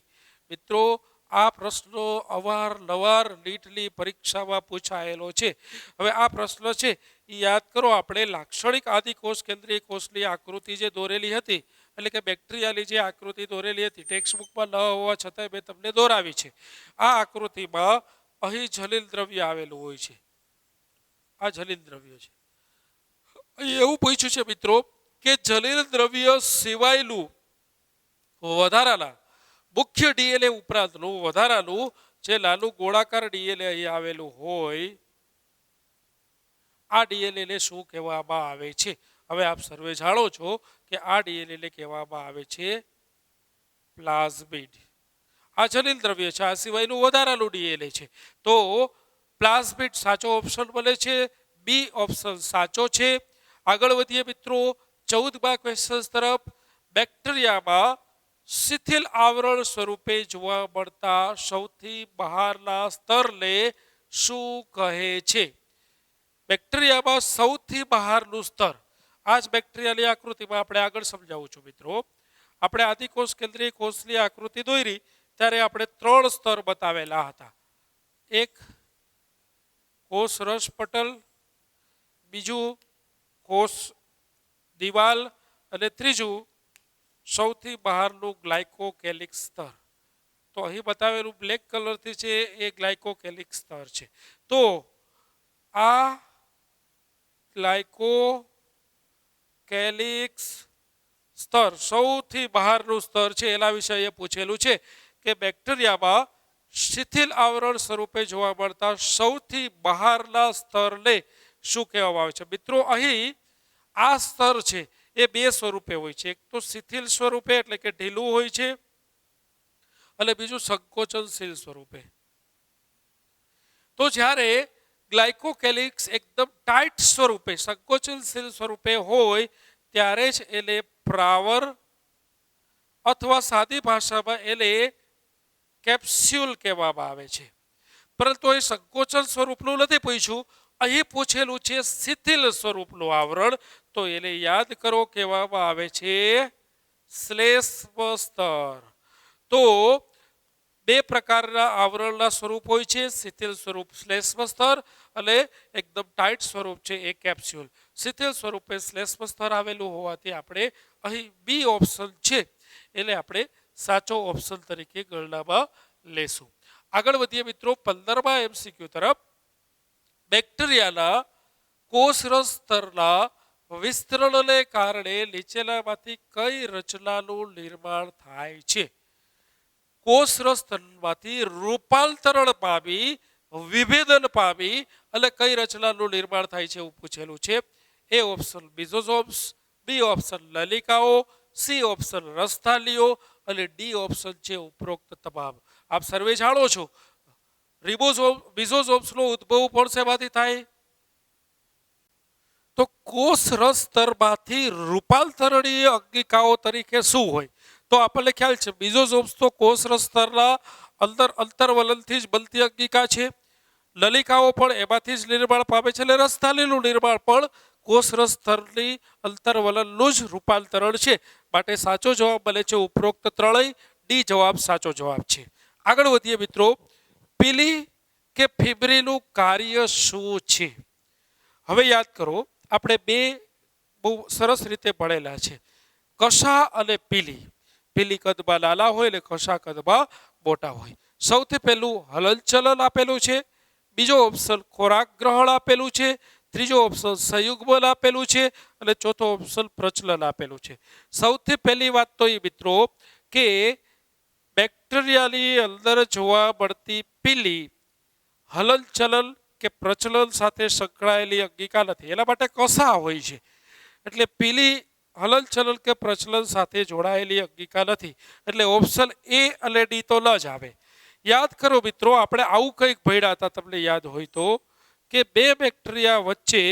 મિત્રો, આ પ્રશ્નો અવારનવાર નીટની પરીક્ષામાં પૂછાયેલો છે. હવે આ પ્રશ્ન છે એ યાદ કરો. આપણે લાક્ષણિક આદિ કોષ કેન્દ્રીય કોષની આકૃતિ જે દોરેલી હતી, એટલે કે બેક્ટેરિયાની જે આકૃતિ દોરેલી હતી, ટેક્સ્ટબુકમાં ન હોવા છતાંય મેં તમને દોરાવી છે. આ આકૃતિમાં અહીં જલીલ દ્રવ્ય આવેલું હોય છે. આ જલીલ દ્રવ્ય છે. અહીં એવું પૂછ્યું છે મિત્રો કે જલીલ દ્રવ્ય સિવાયનું વધારાના મુખ્ય ડીએનએ ઉપરાંતનું વધારાનું જે નાનું ગોળાકાર ડીએનએ અહીં આવેલું હોય, આ ડીએનએ ને શું કહેવામાં આવે છે? હવે આપ સર્વે જાણો છો કે આ ડીએનએ ને કહેવામાં આવે છે પ્લાઝમિડ. આ જલીલ દ્રવ્ય છે, આ સિવાયનું વધારાનું ડીએનએ છે. તો પ્લાઝમિડ સાચો ઓપ્શન બને છે. બી ઓપ્શન સાચો છે. આગળ વધીએ મિત્રો 14મા ક્વેશ્ચન તરફ. બેક્ટેરિયામાં શિથિલ આવરણ સ્વરૂપે જોવા મળતા સૌથી બહારના સ્તરને શું કહે છે? બેક્ટેરિયામાં સૌથી બહારનું સ્તર, આ જ બેક્ટેરિયાની આકૃતિમાં આપણે આગળ સમજાવું છું મિત્રો. આપણે આદિકોષ કેન્દ્રીય કોષની આકૃતિ દોરી ત્યારે આપણે 3 સ્તર બતાવેલા હતા. એક કોષ રસ પટલ, બીજું કોષ દિવાલ અને ત્રીજું સૌથી બહારનું ગ્લાયકોકેલિક સ્તર. તો અહીં બતાવેલું બ્લેક કલરથી છે એ ગ્લાયકોકેલિક સ્તર છે. તો આ ગ્લાયકોકેલિક સ્તર સૌથી બહારનું સ્તર છે. એના વિશે અહીંયા પૂછેલું છે કે બેક્ટેરિયામાં શિથિલ આવરણ સ્વરૂપે જોવા મળતા સૌથી બહારના સ્તરને શું કહેવામાં આવે છે? મિત્રો, અહીં આ સ્તર છે એ 2 સ્વરૂપે હોય છે. એક તો શિથિલ સ્વરૂપે એટલે કે ઢીલું હોય છે, અને બીજું સંકોચનશીલ સ્વરૂપે. તો જ્યારે ગ્લાયકોકેલિક્સ એકદમ ટાઈટ સ્વરૂપે, સંકોચનશીલ સ્વરૂપે હોય ત્યારે જ એને પ્રાવર અથવા સાદી ભાષામાં એને કેપ્સ્યુલ કહેવામાં આવે છે. પરંતુ એ સંકોચન સ્વરૂપનું નથી પૂછ્યું, અહીં પૂછેલું છે શિથિલ સ્વરૂપનું આવરણ. તો એને યાદ કરો, કહેવામાં આવે છે શ્લેષ્મ સ્તર. તો 2 પ્રકારના આવરણના સ્વરૂપ હોય છે, શિથિલ સ્વરૂપ શ્લેષ્મ સ્તર અને એકદમ ટાઈટ સ્વરૂપ છે એ કેપ્સ્યુલ. શિથિલ સ્વરૂપે શ્લેષ્મ સ્તર આવેલું હોવાથી આપણે અહીં બી ઓપ્શન છે એને આપણે સાચો ઓપ્શન તરીકે ગણનામાં લેશું. આગળ વધીએ મિત્રો 15મા MCQ તરફ. બેક્ટેરિયાના કોષરસ સ્તરના વિસ્તરણને કારણે નીચેનામાંથી કઈ રચનાનું નિર્માણ થાય છે? કોષરસ સ્તરમાંથી રૂપાંતરણ પામી, વિભેદન પામી અને કઈ રચનાનું નિર્માણ થાય છે એવું પૂછેલું છે. એ ઓપ્શન બીઝોઝોમ્સ, બી ઓપ્શન નલિકાઓ, સી ઓપ્શન રસથાલીઓ અને ડી ઓપ્શન છે ઉપરોક્ત તમામ. આપ સર્વે જાણો છો બીઝોઝોમ્સનો ઉદ્ભવ પણ શેમાંથી થાય? તો કોષ રસ સ્તરમાંથી રૂપાંતરણીય અંગિકાઓ તરીકે શું હોય? તો આપણને ખ્યાલ છે બીજોઝોમ્સ તો કોષરસ સ્તરના અંતરવલનથી જ બનતી અંગિકા છે. નલિકાઓ પણ એમાંથી જ નિર્માણ પામે છે. એટલે રસથાલીનું નિર્માણ પણ કોષરસ સ્તરની અંતરવલનનું જ રૂપાંતરણ છે. માટે સાચો જવાબ બને છે ઉપરોક્ત ત્રણેય. ડી જવાબ સાચો જવાબ છે. આગળ વધીએ મિત્રો. પીલી કે ફિબ્રીનું કાર્ય શું છે? હવે યાદ કરો, આપણે બે બહુ સરસ રીતે ભણેલા છે, કષા અને પીલી. પીલી કદમાં નાના હોય એટલે કષા કદમાં મોટા હોય. સૌથી પહેલું હલનચલન આપેલું છે, બીજો ઓપ્શન ખોરાક ગ્રહણ આપેલું છે, ત્રીજો ઓપ્શન સંયુગ્મન આપેલું છે અને ચોથો ઓપ્શન પ્રચલન આપેલું છે. સૌથી પહેલી વાત તો એ મિત્રો કે બેક્ટેરિયાની અંદર જોવા મળતી પીલી હલનચલન કે પ્રચલન સાથે સંકળાયેલી અંગિકા નથી, એના માટે કષા હોય છે. એટલે પીલી હલનચલન કે પ્રચલન સાથે જોડાયેલી અંગિકા નથી. એટલે ઓપ્શન એ અને ડી તો ન જ આવે. યાદ કરો મિત્રો, આપણે આવું કંઈક ભણ્યા હતા, તમને યાદ હોય તો, કે બે બેક્ટેરિયા વચ્ચે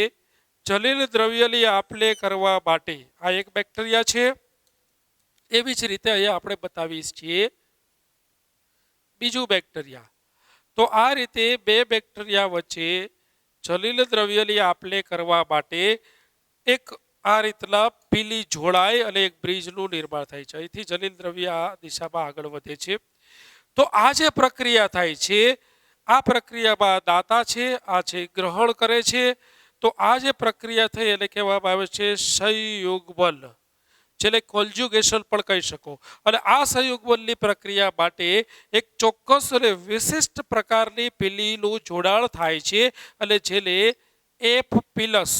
જલીલ દ્રવ્યની આપલે કરવા માટે આ એક બેક્ટેરિયા છે, એવી જ રીતે અહીંયા આપણે બતાવીએ છીએ બીજું બેક્ટેરિયા. તો આ રીતે બે બેક્ટેરિયા વચ્ચે જલીલ દ્રવ્યની આપલે કરવા માટે એક આ રીતના પીલી જોડાય અને એક બ્રિજનું નિર્માણ થાય છે. અહીંથી જલીલ દ્રવ્ય આ દિશામાં આગળ વધે છે. તો આ જે પ્રક્રિયા થાય છે, આ પ્રક્રિયામાં દાતા છે, આ છે ગ્રહણ કરે છે. તો આ જે પ્રક્રિયા થઈ એને કહેવામાં આવે છે સંયુગ્મન, જેને કોન્જ્યુગેશન પણ કહી શકો. અને આ સંયુગ્મનની પ્રક્રિયા માટે એક ચોક્કસ અને વિશિષ્ટ પ્રકારની પીલીનું જોડાણ થાય છે અને જેને એફ પીલસ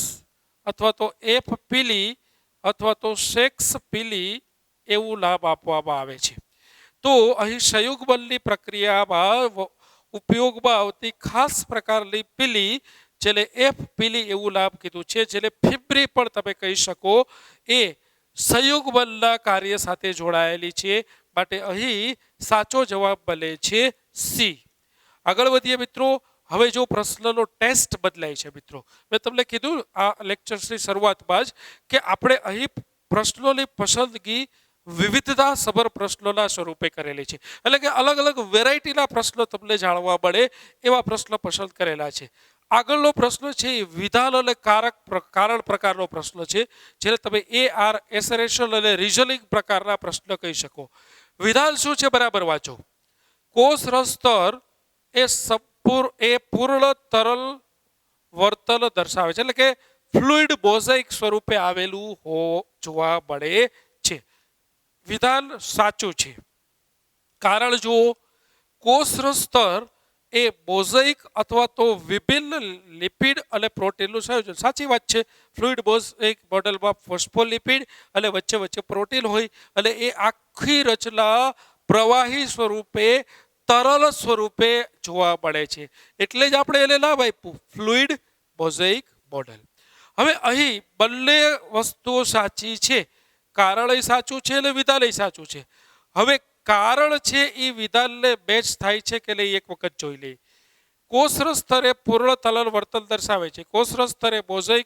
અથવા તો એફ પીલી અથવા તો સેક્સ પીલી એવું નામ આપવામાં આવે છે. તો અહીં સંયુગ્મનની પ્રક્રિયામાં ઉપયોગમાં આવતી ખાસ પ્રકારની પીલી, જેને એફ પીલી એવું નામ કીધું છે, જેને ફિબ્રી પણ તમે કહી શકો, એ સંયુગ્મનના કાર્ય સાથે જોડાયેલી છે. માટે અહીં સાચો જવાબ બને છે સી. આગળ વધીએ મિત્રો. હવે જો પ્રશ્નનો ટેસ્ટ બદલાય છે મિત્રો, મેં તમને કીધું આ લેક્ચર્સની શરૂઆતમાં જ કે આપણે અહીં પ્રશ્નોની પસંદગી વિવિધતા સભર પ્રશ્નોના સ્વરૂપે કરેલી છે. એટલે કે અલગ અલગ વેરાયટીના પ્રશ્નો તમને જાણવા મળે એવા પ્રશ્નો પસંદ કરેલા છે. આગળનો પ્રશ્ન છે એ વિધાન અને કારણ પ્રકારનો પ્રશ્ન છે, જેને તમે AR એસરેશન અને રિઝનિંગ પ્રકારના પ્રશ્ન કહી શકો. વિધાન શું છે બરાબર વાંચો. કોષરસ સ્તર એ પૂર્ણ તરલ વર્તન દર્શાવે છે, એટલે કે ફ્લુઇડ મોઝેઇક સ્વરૂપે આવેલું જોવા મળે છે. વિધાન સાચું છે. કારણ જુઓ, કોષરસ સ્તર એ મોઝેઇક અથવા તો વિભિન્ન લિપિડ અને પ્રોટીનનું સંયોજન. સાચી વાત છે. ફ્લુઇડ મોઝેઇક મોડેલમાં ફોસ્ફોલિપિડ અને વચ્ચે વચ્ચે પ્રોટીન હોય અને એ આખી રચના પ્રવાહી સ્વરૂપે તરલ સ્વરૂપે જોવા મળે છે. એટલે જ આપણે એને નામ આપ્યું ફ્લુઇડ મોઝેઇક મોડેલ. હવે અહીં બંને વસ્તુઓ સાચી છે. કારણ સાચું છે અને વિધાન સાચું છે. હવે કારણ છે એ વિધાનને મેચ થાય છે કે નહીં એક વખત જોઈ લઈએ. કોષરસ સ્તરે પૂર્ણ તરલ વર્તન દર્શાવે છે. કોષરસ સ્તરે મોઝેઇક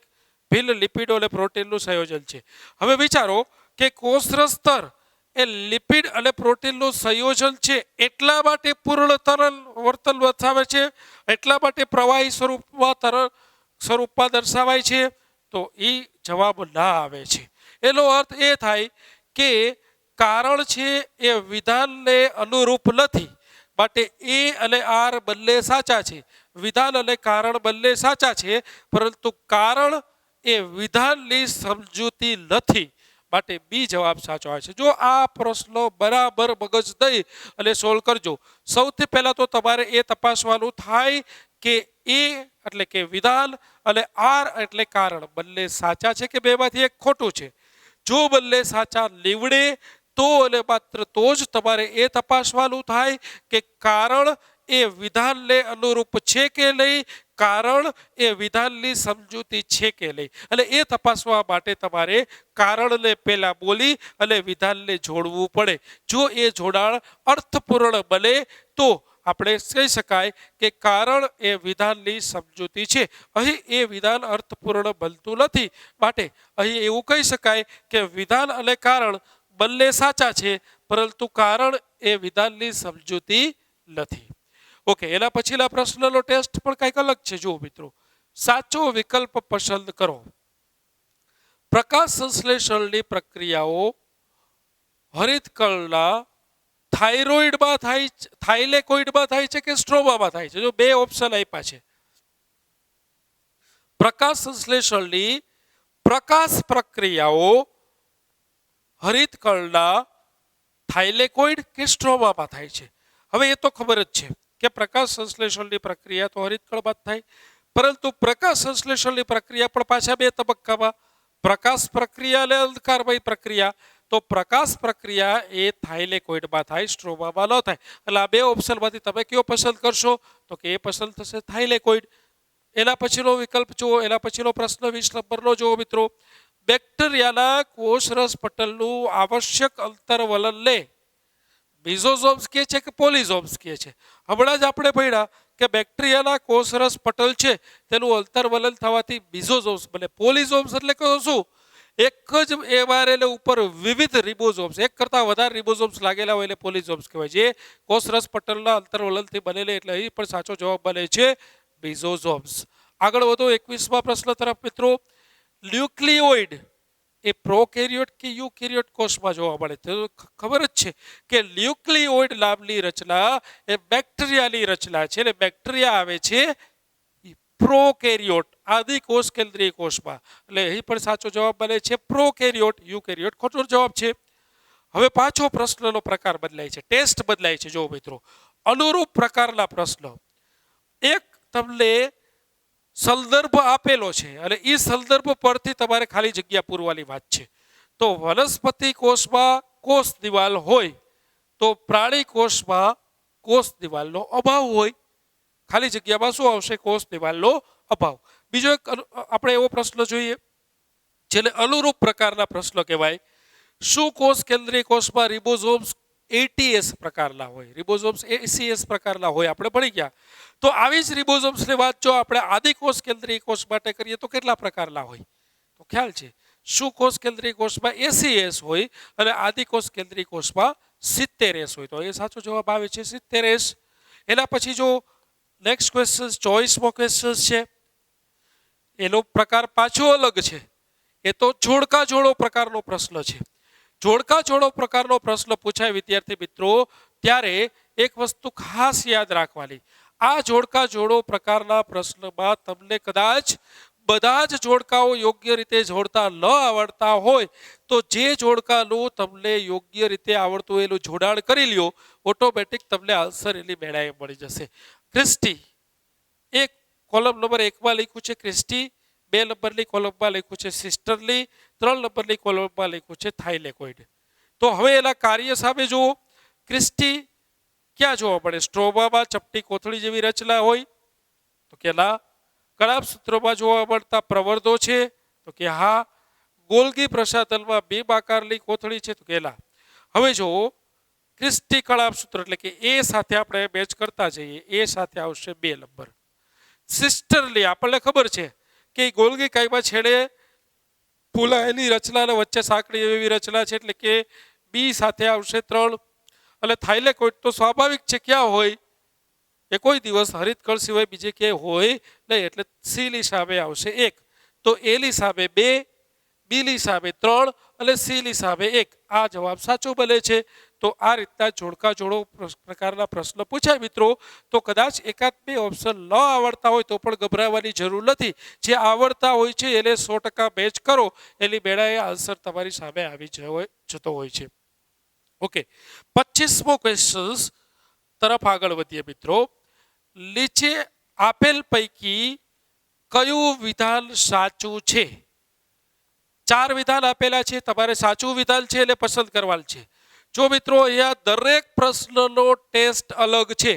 ભિન્ન લિપિડો અને પ્રોટીનનું સંયોજન છે. હવે વિચારો કે કોષરસ સ્તર એ લિપિડ અને પ્રોટીનનું સંયોજન છે, એટલા માટે પૂર્ણ તરલ વર્તન દર્શાવે છે, એટલા માટે પ્રવાહી સ્વરૂપમાં દર્શાવાય છે. તો એ જવાબ ના આવે છે. એનો અર્થ એ થાય કે કારણ છે એ વિધાનને અનુરૂપ નથી. માટે એ અને આર બંને સાચા છે, વિધાન અને કારણ બંને સાચા છે, પરંતુ કારણ એ વિધાનની સમજૂતી નથી. માટે બી જવાબ સાચો આવે છે. જો આ પ્રશ્નો બરાબર મગજ દઈ અને સોલ્વ કરજો. સૌથી પહેલા તો તમારે એ તપાસવાનું થાય કે એ એટલે કે વિધાન અને આર એટલે કારણ બંને સાચા છે કે બેમાંથી એક ખોટું છે. જો બંને સાચા નીવડે તો અને માત્ર તો જ તમારે એ તપાસવાનું થાય કે કારણ એ વિધાનને અનુરૂપ છે કે નહીં, કારણ એ વિધાનની સમજૂતી છે કે નહીં. અને એ તપાસવા માટે તમારે કારણને પહેલા બોલી અને વિધાનને જોડવું પડે. જો એ જોડાણ અર્થપૂર્ણ બને તો આપણે કહી શકાય કે કારણ એ વિધાનની સમજૂતી છે. અહીં એ વિધાન અર્થપૂર્ણ બનતું નથી. માટે અહીં એવું કહી શકાય કે વિધાન અને કારણ બંને સાચા છે, પરંતુ કારણ એ વિધાનની સમજૂતી નથી. ઓકે, એના પછીના પ્રશ્નનો ટેસ્ટ પણ કંઈક અલગ છે. જુઓ મિત્રો, સાચો વિકલ્પ પસંદ કરો. પ્રકાશ સંશ્લેષણની પ્રક્રિયાઓ હરિતકણના થાઇરોઇડમાં થાય, થાઇલેકોઇડમાં થાય છે કે સ્ટ્રોમામાં થાય છે? જો બે ઓપ્શન આપ્યા છે. પ્રકાશ સંશ્લેષણની પ્રકાશ પ્રક્રિયાઓ હરિતકણના થાઇલેકોઇડ કે સ્ટ્રોમામાં થાય છે. હવે એ તો ખબર જ છે કે પ્રકાશ સંશ્લેષણની પ્રક્રિયા તો હરિતકણમાં જ થાય, પરંતુ પ્રકાશ સંશ્લેષણની પ્રક્રિયા પણ પાછા બે તબક્કામાં, પ્રકાશ પ્રક્રિયા અને અંધકારમય પ્રક્રિયા. તો પ્રકાશ પ્રક્રિયા એ થાઇલેકોઇડમાં થાય, સ્ટ્રોમામાં ન થાય. એટલે આ બે ઓપ્શનમાંથી તમે કયો પસંદ કરશો? તો કે એ પસંદ થશે થાઇલેકોઇડ. એના પછીનો વિકલ્પ જુઓ, એના પછીનો પ્રશ્ન 20 નંબરનો જુઓ મિત્રો. બેક્ટેરિયાના કોષરસ પટલનું આવશ્યક અંતરવલનને મિઝોઝોમ્સ કહે છે કે પોલિઝોમ્સ કહે છે? હમણાં જ આપણે ભણ્યા કે બેક્ટેરિયાના કોષરસ પટલ છે તેનું અંતરવલન થવાથી મિઝોઝોમ્સ બને. પોલિઝોમ્સ એટલે કે શું? એક જ એમઆરએનએ ઉપર વિવિધ રિબોઝોમ્સ, એક કરતાં વધારે રિબોઝોમ્સ લાગેલા હોય એટલે પોલિઝોમ્સ કહેવાય. જે કોષરસ પટલના અંતરવલનથી બનેલી, એટલે અહીં પણ સાચો જવાબ બને છે મિઝોઝોમ્સ. આગળ વધો 21મા પ્રશ્ન તરફ મિત્રો. ન્યુક્લિયોઇડ એ પ્રોકેરિયોટ કે યુકેરિયોટ કોષમાં જોવા મળે? તો ખબર જ છે કે ન્યુક્લિયોઇડ નામની રચના એ બેક્ટેરિયાની રચના છે, અને બેક્ટેરિયા આવે છે પ્રોકેરિયોટ આદિકોષ કેન્દ્રીય કોષમાં. એટલે અહીં પણ સાચો જવાબ બને છે પ્રોકેરિયોટ. યુકેરિયોટ ખોટો જવાબ છે. હવે પાછો પ્રશ્નનો પ્રકાર બદલાય છે, ટેસ્ટ બદલાય છે. જો મિત્રો, અનુરૂપ પ્રકારના પ્રશ્ન. એક તમને સંદર્ભ આપેલો છે અને એ સંદર્ભ પરથી તમારે ખાલી જગ્યા પૂરવાની વાત છે. તો વનસ્પતિ કોષમાં કોષ દિવાલ હોય તો પ્રાણી કોષમાં કોષ દિવાલનો અભાવ હોય. ખાલી જગ્યામાં શું આવશે? કોષ દિવાલનો અભાવ. બીજો એક આપણે એવો પ્રશ્ન જોઈએ જેને અનુરૂપ પ્રકારના પ્રશ્ન કહેવાય. શું કોષ કેન્દ્રીય કોષમાં રિબોઝોમ્સ એટીએસ પ્રકારના હોય? રિબોઝોમ્સ એસીએસ પ્રકારના હોય, આપણે ભણી ગયા. તો આવી જ રિબોઝોમ્સની વાત જો આપણે આદિકોષ કેન્દ્રીય કોષ માટે કરીએ તો કેટલા પ્રકારના હોય? તો ખ્યાલ છે, શું કોષ કેન્દ્રીય કોષમાં એસીએસ હોય અને આદિકોષ કેન્દ્રીય કોષમાં 70S હોય? તો એ સાચો જવાબ આવે છે 70S. એના પછી જો નેક્સ્ટ ક્વેશ્ચન 24મો ક્વેશ્ચન છે, એનો પ્રકાર પાછો અલગ છે. એ તો જોડકા જોડો પ્રકારનો પ્રશ્ન છે. જોડકા જોડો પ્રકારનો પ્રશ્ન પૂછાય વિદ્યાર્થી મિત્રો ત્યારે એક વસ્તુ ખાસ યાદ રાખવાની. આ જોડકા જોડો પ્રકારના પ્રશ્નમાં તમને કદાચ બધા જ જોડકાઓ યોગ્ય રીતે જોડતા ન આવડતા હોય તો જે જોડકાનું તમને યોગ્ય રીતે આવડતું હોય એનું જોડાણ કરી લ્યો, ઓટોમેટિક તમને આન્સર એની મેળાએ મળી જશે. ક્રિસ્ટી, એક કોલમ નંબર 1માં લખ્યું છે ક્રિસ્ટી, 2 નંબરની કોલમમાં લખ્યું છે સિસ્ટરલી, 3 નંબરની કોલમમાં લખ્યું છે થાઇલેકોઇડ. તો હવે એના કાર્ય સામે જુઓ. ક્રિસ્ટી ક્યાં જોવા મળે? સ્ટ્રોમામાં ચપટી કોથળી જેવી રચના હોય? તો કે ના. કણાભસૂત્રોમાં જોવા મળતા પ્રવર્ધો છે? તો કે હા. ગોલ્ગી પ્રસાધનમાં બીમાકારની કોથળી છે? તો કે ના. હવે જો ક્રિસ્ટી કણાભસૂત્ર એટલે કે એ સાથે આપણે મેચ કરતા જઈએ, એ સાથે આવશે 2 નંબર. સિસ્ટરલી આપણને ખબર છે કે ગોલ્ગી કાયમાં છેડે ફૂલાયેલી રચના અને વચ્ચે સાંકડી એવી રચના છે, એટલે કે બી સાથે આવશે 3. અને થાઇલેકોઇડ તો સ્વાભાવિક છે, ક્યાં હોય? એ કોઈ દિવસ હરિતકણ સિવાય બીજે ક્યાંય હોય નહીં, એટલે સીની સામે આવશે 1. તો એની સામે 2, બીની સામે 3 અને સીની સામે 1. આ જવાબ સાચો બને છે. તો આ રીતના જોડકા જોડો પ્રકારના પ્રશ્ન પૂછાય મિત્રો. તો કદાચ એકાદ બે ઓપ્શન ન આવડતા હોય તો પણ ગભરાવાની જરૂર નથી. જે આવડતા હોય છે એને 100% મેચ કરો, એની બેડાએ આન્સર તમારી સામે આવી જતો હોય છે. ઓકે, 25મો ક્વેશ્ચન તરફ આગળ વધીએ મિત્રો. નીચે આપેલ પૈકી કયું વિધાન સાચું છે? 4 વિધાન આપેલા છે, તમારે સાચું વિધાન છે એટલે પસંદ કરવાનું છે. જો મિત્રો અહીંયા દરેક પ્રશ્નનો ટેસ્ટ અલગ છે.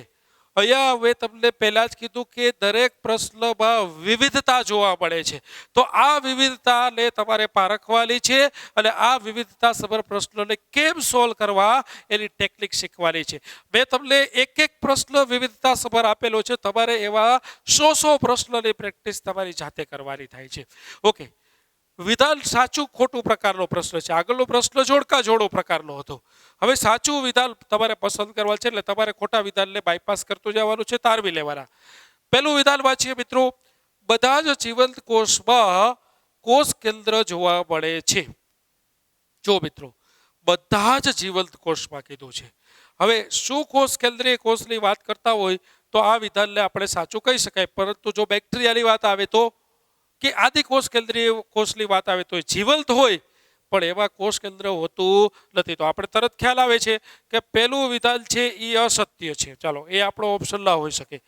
અહીંયા હવે તમને પહેલા જ કીધું કે દરેક પ્રશ્નમાં વિવિધતા જોવા મળે છે. તો આ વિવિધતાને તમારે પારખવાની છે અને આ વિવિધતા સભર પ્રશ્નોને કેમ સોલ્વ કરવા એની ટેકનિક શીખવાની છે. મેં તમને એક પ્રશ્ન વિવિધતા સભર આપેલો છે, તમારે એવા 100 પ્રશ્નોની પ્રેક્ટિસ તમારી જાતે કરવાની થાય છે. ઓકે, વિધાન સાચું ખોટું પ્રકારનો પ્રશ્ન છે. આગળનો પ્રશ્ન જોડકા જોડો પ્રકારનો હતો. હવે સાચું વિધાન તમારે પસંદ કરવા છે, એટલે તમારે ખોટા વિધાનને બાયપાસ કરતું જવાનું છે, તારવી લેવાના. પહેલું વિધાન વાંચીએ મિત્રો. બધા જ જીવંત કોષમાં કોષ કેન્દ્ર જોવા મળે છે. જો મિત્રો, બધા જ જીવંત કોષમાં કીધું છે. હવે શું કોષ કેન્દ્રીય કોષની વાત કરતા હોય તો આ વિધાનને આપણે સાચું કહી શકાય, પરંતુ જો બેક્ટેરિયાની વાત આવે તો, કે આદિ કોષ કેન્દ્રીય કોષની વાત આવે તો એ જીવંત હોય પણ એવા કોષ કેન્દ્ર હોતું નથી. તો આપણે તરત ખ્યાલ આવે છે કે પહેલું વિધાન છે એ અસત્ય છે. ચાલો, એ આપણો ઓપ્શન ના હોઈ શકે.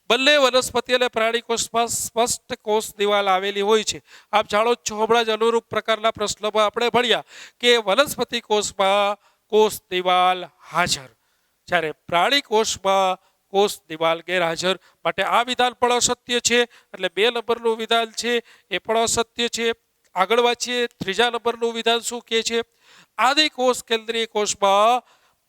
બંને વનસ્પતિ અને પ્રાણી કોષમાં સ્પષ્ટ કોષ દિવાલ આવેલી હોય છે. આપ જાણો જ છો, હમણાં જ અનુરૂપ પ્રકારના પ્રશ્નમાં આપણે ભણ્યા કે વનસ્પતિ કોષમાં કોષ દિવાલ હાજર, જ્યારે પ્રાણી કોષમાં કોષ દિવાલ ગેરહાજર. માટે આ વિધાન પણ અસત્ય છે, એટલે 2 નંબરનું વિધાન છે એ પણ અસત્ય છે. આગળ વાંચીએ. ત્રીજા નંબરનું વિધાન શું કહે છે? આદિ કોષ કેન્દ્રીય કોષમાં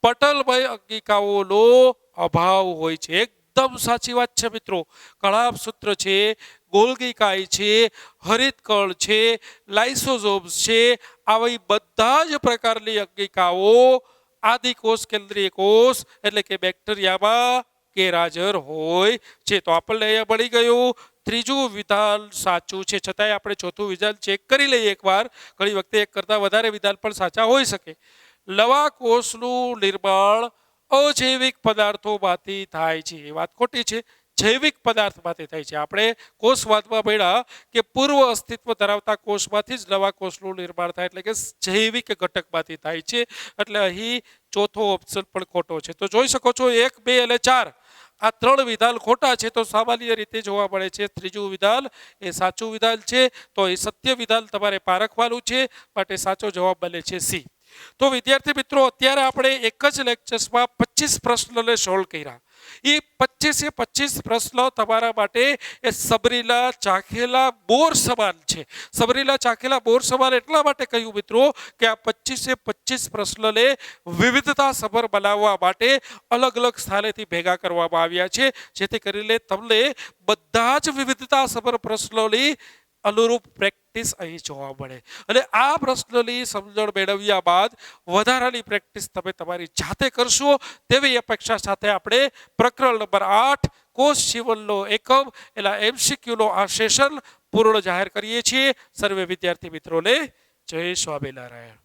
પટલમય અંગિકાઓનો અભાવ હોય છે. એકદમ સાચી વાત છે મિત્રો. કણાભસૂત્ર છે, ગોલ્ગી કાય છે, હરિતકણ છે, લાઇસોઝોમ્સ છે, આવી બધા જ પ્રકારની અંગિકાઓ આદિ કોષ કેન્દ્રીય કોષ એટલે કે બેક્ટેરિયામાં ગેરહાજર હોય છે. તો આપણને અહીંયા મળી ગયું ત્રીજું વિધાન સાચું છે. છતાંય આપણે ચોથું વિધાન ચેક કરી લઈએ એકવાર. ઘણી વખતે એક કરતાં વધારે વિધાન પણ સાચા હોઈ શકે. નવા કોષનું નિર્માણ અજૈવિક પદાર્થોમાંથી થાય છે. એ વાત ખોટી છે. જૈવિક પદાર્થમાંથી થાય છે. આપણે કોષવાદમાં ભણ્યા કે પૂર્વ અસ્તિત્વ ધરાવતા કોષમાંથી જ નવા કોષનું નિર્માણ થાય, એટલે કે જૈવિક ઘટકમાંથી થાય છે. એટલે અહીં ચોથો ઓપ્શન પણ ખોટો છે. તો જોઈ શકો છો 1, 2 અને 4 આ 3 વિધાન ખોટા છે. તો સામાન્ય રીતે જોવા મળે છે ત્રીજું વિધાન એ સાચું વિધાન છે. તો એ સત્ય વિધાન તમારે પારખવાનું છે, માટે સાચો જવાબ બને છે સી. તો વિદ્યાર્થી મિત્રો, અત્યારે આપણે એક જ લેક્ચર્સમાં 25 પ્રશ્નને સોલ્વ કર્યા. એ 25 પ્રશ્ન તમારા માટે એ સબરીલા ચાખેલા બોર સમાન છે. સબરીલા ચાખેલા બોર સમાન એટલા માટે કહ્યું મિત્રો કે આ 25 પ્રશ્નને વિવિધતા સભર બનાવવા માટે અલગ અલગ સ્થાનેથી ભેગા કરવામાં આવ્યા છે, જેથી કરીને તમને બધા જ વિવિધતા સભર પ્રશ્નોની અનુરૂપ પ્રેક્ટિસ અહીં જોવા મળે. અને આ પ્રશ્નની સમજણ મેળવ્યા બાદ વધારાની પ્રેક્ટિસ તમે તમારી જાતે કરશો તેવી અપેક્ષા સાથે આપણે પ્રકરણ નંબર 8 કોષ જીવનનો એકમ એના MCQનો આ સેશન પૂર્ણ જાહેર કરીએ છીએ. સર્વે વિદ્યાર્થી મિત્રોને જય સ્વામિનારાયણ.